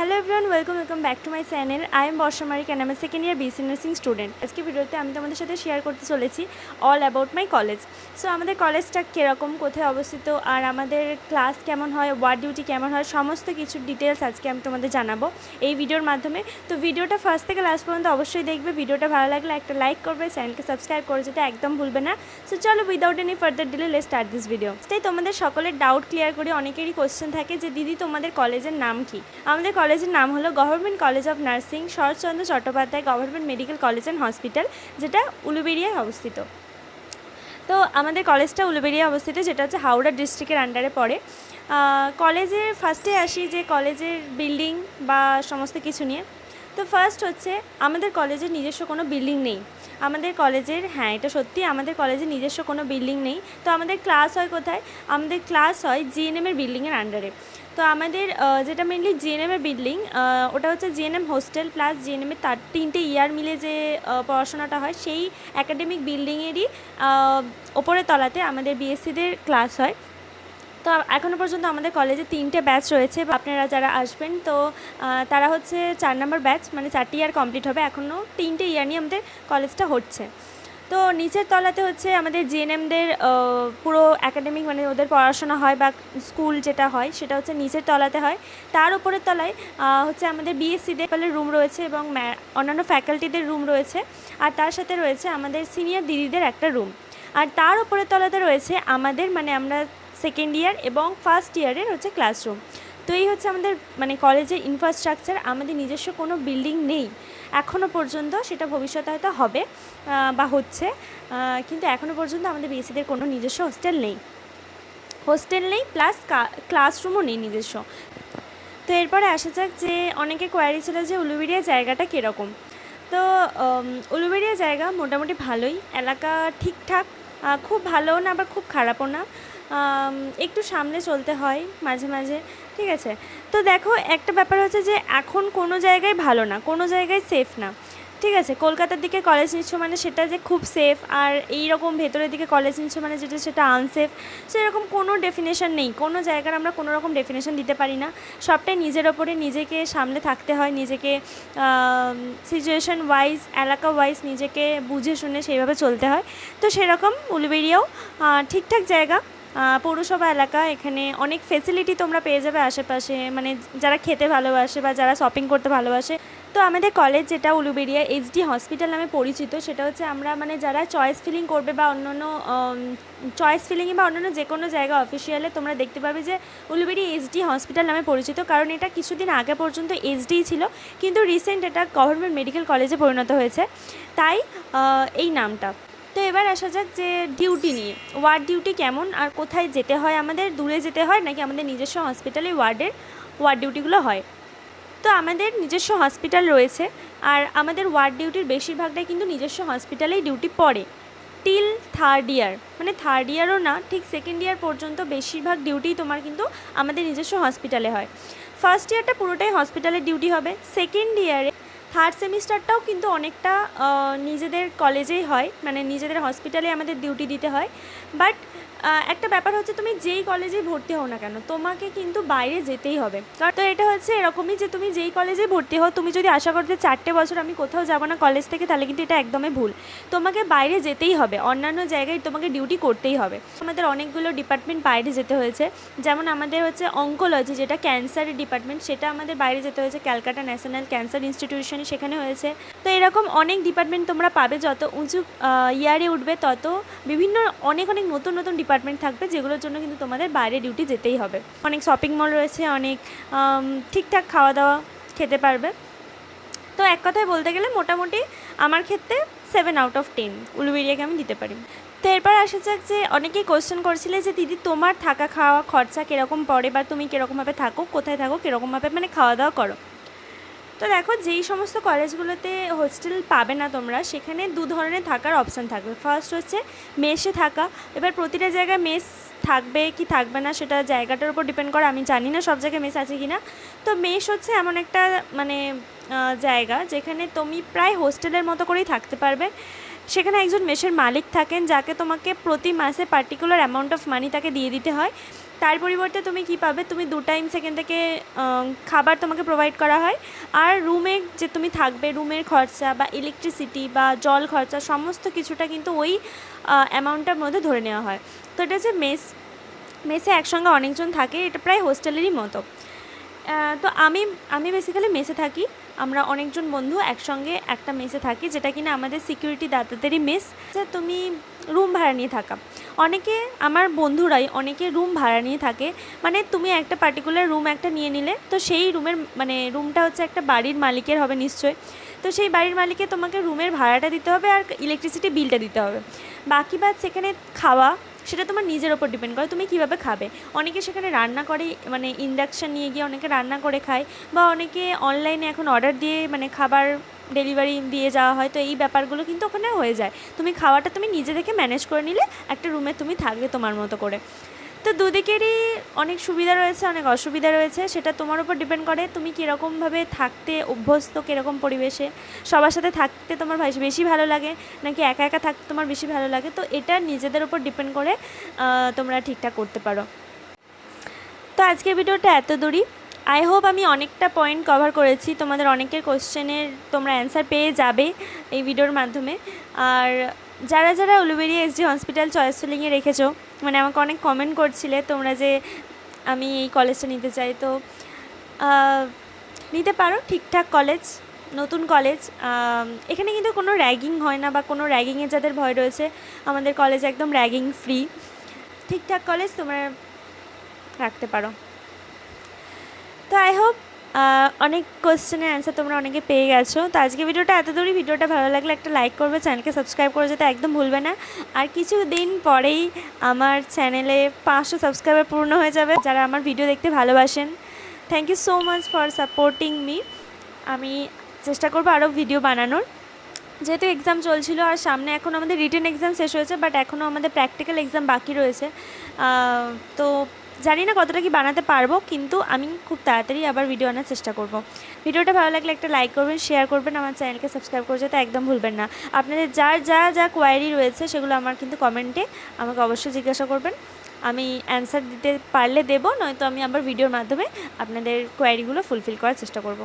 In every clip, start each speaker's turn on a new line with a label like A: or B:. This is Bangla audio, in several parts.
A: Hello everyone, welcome back to my channel. I am Barsha Marik and I am second year BSc nursing student. আজকে ভিডিওতে আমি তোমাদের সাথে শেয়ার করতে চলেছি all about my college. So আমাদের কলেজটা কীরকম, কোথায় অবস্থিত, আর আমাদের ক্লাস কেমন হয়, ওয়ার্ড ডিউটি কেমন হয়, সমস্ত কিছু ডিটেলস আজকে আমি তোমাদের জানাবো এই ভিডিওর মাধ্যমে। তো ভিডিওটা ফার্স্ট থেকে লাস্ট পর্যন্ত অবশ্যই দেখবে। ভিডিওটা ভালো লাগলে একটা লাইক করবে, চ্যানেলকে সাবস্ক্রাইব করে যেতে একদম ভুলবে না। সো চলো without any further delay let's start this video. তাই তোমাদের সকলের ডাউট ক্লিয়ার করি। অনেকেরই কোয়েশ্চেন থাকে যে দিদি তোমাদের কলেজের নাম কি। আমাদের কলেজের নাম হলো government college of nursing Saratchandra Chattopadhyay government medical college and hospital, যেটা উলুবেড়িয়ায় অবস্থিত। তো আমাদের কলেজটা উলুবেড়িয়ায় অবস্থিত, যেটা হচ্ছে হাওড়া ডিস্ট্রিক্টের আন্ডারে পড়ে। কলেজের ফার্স্টে আসি যে কলেজের বিল্ডিং বা সমস্ত কিছু নিয়ে। তো ফার্স্ট হচ্ছে আমাদের কলেজের নিজস্ব কোনো বিল্ডিং নেই। আমাদের কলেজের, হ্যাঁ এটা সত্যি, আমাদের কলেজের নিজস্ব কোনো বিল্ডিং নেই। তো আমাদের ক্লাস হয় কোথায়? আমাদের ক্লাস হয় জিএনএমের বিল্ডিংয়ের আন্ডারে। তো আমাদের যেটা মেনলি জিএনএমের বিল্ডিং, ওটা হচ্ছে জিএনএম হোস্টেল প্লাস জিএনএমের তার 3টে ইয়ার মিলে যে পড়াশোনাটা হয়, সেই অ্যাকাডেমিক বিল্ডিংয়েরই ওপরের তলাতে আমাদের বিএসসিদের ক্লাস হয়। তো এখনও পর্যন্ত আমাদের কলেজে 3টে ব্যাচ রয়েছে। আপনারা যারা আসবেন তো তারা হচ্ছে 4 নম্বর ব্যাচ, মানে 4টি ইয়ার কমপ্লিট হবে। এখনও 3টে ইয়ার নিয়ে আমাদের কলেজটা হচ্ছে। তো নিচের তলাতে হচ্ছে আমাদের জিএনএমদের পুরো একাডেমিক, মানে ওদের পড়াশোনা হয় বা স্কুল যেটা হয় সেটা হচ্ছে নিচের তলাতে হয়। তার উপরের তলায় হচ্ছে আমাদের বিএসসিদের রুম রয়েছে এবং অন্যান্য ফ্যাকাল্টিদের রুম রয়েছে। আর তার সাথে রয়েছে আমাদের সিনিয়র দিদিদের একটা রুম। আর তার উপরের তলাতে রয়েছে আমাদের, মানে আমরা সেকেন্ড ইয়ার এবং ফার্স্ট ইয়ারের হচ্ছে ক্লাসরুম। তো এই হচ্ছে আমাদের মানে কলেজের ইনফ্রাস্ট্রাকচার। আমাদের নিজস্ব কোনো বিল্ডিং নেই এখনও পর্যন্ত, সেটা ভবিষ্যতে হয়তো হবে বা হচ্ছে, কিন্তু এখনও পর্যন্ত আমাদের বিএসসিদের কোনো নিজস্ব হোস্টেল নেই প্লাস ক্লাসরুমও নেই নিজস্ব। তো এরপরে আসা যাক যে অনেকে কোয়ারি ছিল যে উলুবেড়িয়া জায়গাটা কীরকম। তো উলুবেড়িয়া জায়গা মোটামুটি ভালোই, এলাকা ঠিকঠাক, খুব ভালোও না আবার খুব খারাপও না, একটু সামনে চলতে হয় মাঝে মাঝে, ঠিক আছে। তো দেখো একটা ব্যাপার হচ্ছে যে এখন কোনো জায়গায় ভালো না, কোনো জায়গায় সেফ না, ঠিক আছে। কলকাতার দিকে কলেজ নিচ্ছ মানে সেটা যে খুব সেফ, আর এই রকম ভেতরের দিকে কলেজ নিচ্ছ মানে যেটা সেটা আনসেফ, সেরকম কোনো ডেফিনেশন নেই। কোনো জায়গার আমরা কোনো রকম ডেফিনেশন দিতে পারি না। সবটাই নিজের ওপরে নিজেকে সামলে থাকতে হয়, নিজেকে সিচুয়েশন ওয়াইজ, এলাকা ওয়াইজ নিজেকে বুঝে শুনে সেইভাবে চলতে হয়। তো সেরকম উলুবেড়িয়াও ঠিকঠাক জায়গা, পৌরসভা এলাকা। এখানে অনেক ফেসিলিটি তোমরা পেয়ে যাবে আশেপাশে, মানে যারা খেতে ভালোবাসে বা যারা শপিং করতে ভালোবাসে। তো আমাদের কলেজ যেটা উলুবেড়িয়া এইচডি হসপিটাল নামে পরিচিত, সেটা হচ্ছে আমরা মানে যারা চয়েস ফিলিং করবে বা অন্যান্য চয়েস ফিলিংয়ে বা অন্যান্য যে কোনো জায়গা অফিসিয়ালে তোমরা দেখতে পাবে যে উলুবেড়িয়া এইচডি হসপিটাল নামে পরিচিত, কারণ এটা কিছুদিন আগে পর্যন্ত এইচডিই ছিল, কিন্তু রিসেন্ট এটা গভর্নমেন্ট মেডিকেল কলেজে পরিণত হয়েছে, তাই এই নামটা। তো এবার আসা যাক যে ডিউটি নিয়ে, ওয়ার্ড ডিউটি কেমন আর কোথায় যেতে হয়, আমাদের দূরে যেতে হয় নাকি আমাদের নিজস্ব হসপিটালে ওয়ার্ড ডিউটিগুলো হয়। তো আমাদের নিজস্ব হসপিটাল রয়েছে, আর আমাদের ওয়ার্ড ডিউটির বেশিরভাগটাই কিন্তু নিজস্ব হসপিটালেই ডিউটি পড়ে টিল থার্ড ইয়ার, মানে থার্ড ইয়ারও না, ঠিক সেকেন্ড ইয়ার পর্যন্ত বেশিরভাগ ডিউটি তোমার কিন্তু আমাদের নিজস্ব হসপিটালে হয়। ফার্স্ট ইয়ারটা পুরোটাই হসপিটালের ডিউটি হবে। সেকেন্ড ইয়ারে থার্ড সেমিস্টারটাও কিন্তু অনেকটা নিজেদের কলেজেই হয়, মানে নিজেদের হসপিটালে আমাদের ডিউটি দিতে হয়। বাট একটা ব্যাপার হচ্ছে তুমি যেই কলেজেই ভর্তি হও না কেন তোমাকে কিন্তু বাইরে যেতেই হবে। তো এটা হচ্ছে এরকমই যে তুমি যেই কলেজে ভর্তি হও, তুমি যদি আশা করো যে 4টে বছর আমি কোথাও যাবো না কলেজ থেকে, তাহলে কিন্তু এটা একদমই ভুল। তোমাকে বাইরে যেতেই হবে, অন্যান্য জায়গায় তোমাকে ডিউটি করতেই হবে। আমাদের অনেকগুলো ডিপার্টমেন্ট বাইরে যেতে হয়েছে, যেমন আমাদের হচ্ছে অঙ্কোলজি, যেটা ক্যান্সারের ডিপার্টমেন্ট, সেটা আমাদের বাইরে যেতে হয়েছে ক্যালকাটা ন্যাশনাল ক্যান্সার ইনস্টিটিউশনে, সেখানে হয়েছে। তো এরকম অনেক ডিপার্টমেন্ট তোমরা পাবে, যত উঁচু ইয়ারে উঠবে তত বিভিন্ন অনেক নতুন নতুন ডিপার্টমেন্ট থাকবে, যেগুলোর জন্য কিন্তু তোমাদের বাইরে ডিউটি যেতেই হবে। অনেক শপিং মল রয়েছে, অনেক ঠিকঠাক খাওয়া দাওয়া খেতে পারবে। তো এক কথায় বলতে গেলে মোটামুটি আমার ক্ষেত্রে 7 আউট অফ 10 উলুবেড়িয়াকে আমি দিতে পারি। তো এরপর আসা যাক যে অনেকেই কোয়েশ্চেন করছিলে যে দিদি তোমার থাকা খাওয়া খরচা কীরকম পড়ে, বা তুমি কীরকমভাবে থাকো, কোথায় থাকো, কীরকমভাবে মানে খাওয়া দাওয়া করো। তো দেখো, যেই সমস্ত কলেজগুলোতে হোস্টেল পাবে না তোমরা, সেখানে দু ধরনের থাকার অপশান থাকবে। ফার্স্ট হচ্ছে মেসে থাকা। এবার প্রতিটা জায়গায় মেস থাকবে কি থাকবে না সেটা জায়গাটার উপর ডিপেন্ড করে, আমি জানি না সব জায়গায় মেস আছে কি না। তো মেস হচ্ছে এমন একটা মানে জায়গা যেখানে তুমি প্রায় হোস্টেলের মতো করেই থাকতে পারবে। সেখানে একজন মেসের মালিক থাকেন, যাকে তোমাকে প্রতি মাসে পার্টিকুলার অ্যামাউন্ট অফ মানি তাকে দিয়ে দিতে হয়। তার পরিবর্তে তুমি কি পাবে, তুমি 2 টাইম সেখান থেকে খাবার তোমাকে প্রোভাইড করা হয়। আর রুমে যে তুমি থাকবে, রুমের খরচা বা ইলেকট্রিসিটি বা জল খরচা সমস্ত কিছুটা কিন্তু ওই অ্যামাউন্টটার মধ্যে ধরে নেওয়া হয়। তো এটা হচ্ছে মেসে একসঙ্গে অনেকজন থাকে, এটা প্রায় হোস্টেলেরই মতো। তো আমি বেসিক্যালি মেসে থাকি। আমরা অনেকজন বন্ধু একসঙ্গে একটা মেসে থাকি, যেটা কিনা আমাদের সিকিউরিটি দাদাদেরই মেস। তুমি রুম ভাড়া নিয়ে থাকা, অনেকে আমার বন্ধুরাই অনেকে রুম ভাড়া নিয়ে থাকে। মানে তুমি একটা পার্টিকুলার রুম একটা নিয়ে নিলে, তো সেই রুমের মানে রুমটা হচ্ছে একটা বাড়ির মালিকের হবে নিশ্চয়ই। তো সেই বাড়ির মালিককে তোমাকে রুমের ভাড়াটা দিতে হবে আর ইলেকট্রিসিটি বিলটা দিতে হবে। বাকি বাদ সেখানে খাওয়া, সেটা তোমার নিজের ওপর ডিপেন্ড করে তুমি কীভাবে খাবে। অনেকে সেখানে রান্না করে, মানে ইন্ডাকশান নিয়ে গিয়ে অনেকে রান্না করে খায়, বা অনেকে অনলাইনে এখন অর্ডার দিয়ে মানে খাবার ডেলিভারি দিয়ে যাওয়া হয়। তো এই ব্যাপারগুলো কিন্তু ওখানে হয়ে যায়। তুমি খাওয়াটা তুমি নিজে থেকে ম্যানেজ করে নিলে, একটা রুমে তুমি থাকবে তোমার মতো করে। তো দুদিকেরই অনেক সুবিধা রয়েছে, অনেক অসুবিধা রয়েছে, সেটা তোমার উপর ডিপেন্ড করে তুমি কীরকমভাবে থাকতে অভ্যস্ত, কীরকম পরিবেশে সবার সাথে থাকতে তোমার বেশি ভালো লাগে, নাকি একা একা থাকতে তোমার বেশি ভালো লাগে। তো এটা নিজেদের উপর ডিপেন্ড করে তোমরা ঠিকঠাক করতে পারো। তো আজকের ভিডিওটা এত দূরই। আই হোপ আমি অনেকটা পয়েন্ট কভার করেছি, তোমাদের অনেকের কোশ্চেনের তোমরা অ্যান্সার পেয়ে যাবে এই ভিডিওর মাধ্যমে। আর যারা যারা উলুবেড়িয়া এসডি হসপিটাল চয়েস ফিলিংয়ে রেখেছো, মানে আমাকে অনেক কমেন্ট করছিলে তোমরা যে আমি এই কলেজটা নিতে চাই, তো নিতে পারো। ঠিকঠাক কলেজ, নতুন কলেজ। এখানে কিন্তু কোনো র্যাগিং হয় না, বা কোনো র্যাগিংয়ের যাদের ভয় রয়েছে, আমাদের কলেজ একদম র্যাগিং ফ্রি। ঠিকঠাক কলেজ, তোমরা রাখতে পারো। তো আই হোপ অনেক কোশ্চেনের অ্যান্সার তোমরা অনেকে পেয়ে গেছো। তো আজকে ভিডিওটা এত দূরই। ভিডিওটা ভালো লাগলে একটা লাইক করবে, চ্যানেলকে সাবস্ক্রাইব করে যেতে একদম ভুলবে না। আর কিছু দিন পরেই আমার চ্যানেলে 500 সাবস্ক্রাইবার পূর্ণ হয়ে যাবে, যারা আমার ভিডিও দেখতে ভালোবাসেন। Thank you so much for supporting me. আমি চেষ্টা করবো আরও ভিডিও বানানোর। যেহেতু এক্সাম চলছিল, আর সামনে এখন আমাদের রিটেন এক্সাম শেষ হয়েছে, বাট এখনও আমাদের প্র্যাকটিক্যাল এক্সাম বাকি রয়েছে। তো জানি না কতটা কি বানাতে পারবো, কিন্তু আমি খুব তাড়াতাড়ি আবার ভিডিও আনার চেষ্টা করব। ভিডিওটা ভালো লাগলে একটা লাইক করবেন, শেয়ার করবেন, আমার চ্যানেলকে সাবস্ক্রাইব করে যেতে একদম ভুলবেন না। আপনাদের যার যা কোয়ারি রয়েছে সেগুলো আমার কিন্তু কমেন্টে আমাকে অবশ্যই জিজ্ঞাসা করবেন। আমি অ্যান্সার দিতে পারলে দেবো, নয়তো আমি আবার ভিডিওর মাধ্যমে আপনাদের কোয়ারিগুলো ফুলফিল করার চেষ্টা করব।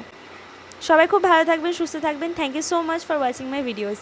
A: সবাই খুব ভালো থাকবেন, সুস্থ থাকবেন। Thank you so much for watching my videos.